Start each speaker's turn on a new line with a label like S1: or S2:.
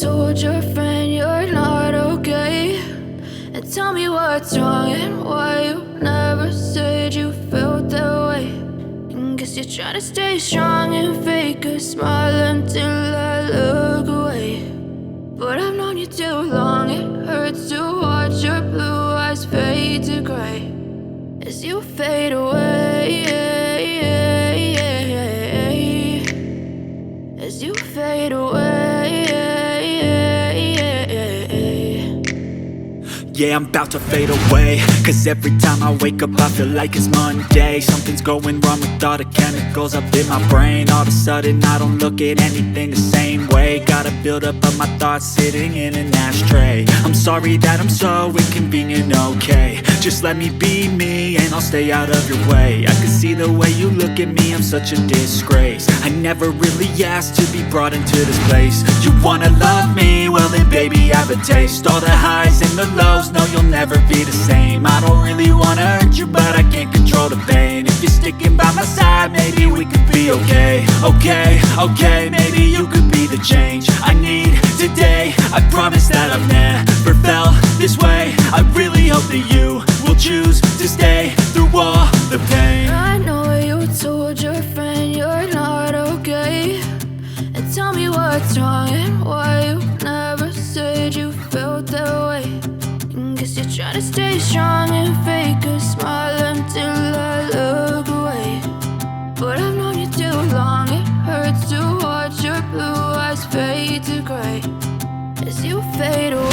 S1: told your friend you're not okay, and tell me what's wrong and why you never said you felt that way. And guess you're trying to stay strong and fake a smile until I look away. But I've known you too long, it hurts to watch your blue eyes fade to gray as you fade away, as you fade away.
S2: Yeah, I'm about to fade away, cause every time I wake up I feel like it's Monday. Something's going wrong with all the chemicals up in my brain. All of a sudden I don't look at anything the same way. Gotta build up of my thoughts sitting in an ashtray. I'm sorry that I'm so inconvenient, okay. Just let me be me and I'll stay out of your way. I can see the way you look at me, I'm such a disgrace. I never really asked to be brought into this place. You wanna love me? Well then baby I have a taste. All the highs and the lows, no you'll never be the same. I don't really wanna hurt you but I can't control the pain. If you're sticking by my side maybe we could be okay. Okay, maybe you could be the change I need today. I promise that I've never felt this way. I really hope that you will choose to stay through all the pain.
S1: I know you told your friend you're not okay, and tell me what's wrong and why you never said you felt that way. And guess you're trying to stay strong and fake a smile until I look away. But I've known you too long, it hurts to watch your blue eyes fade to gray as you fade away.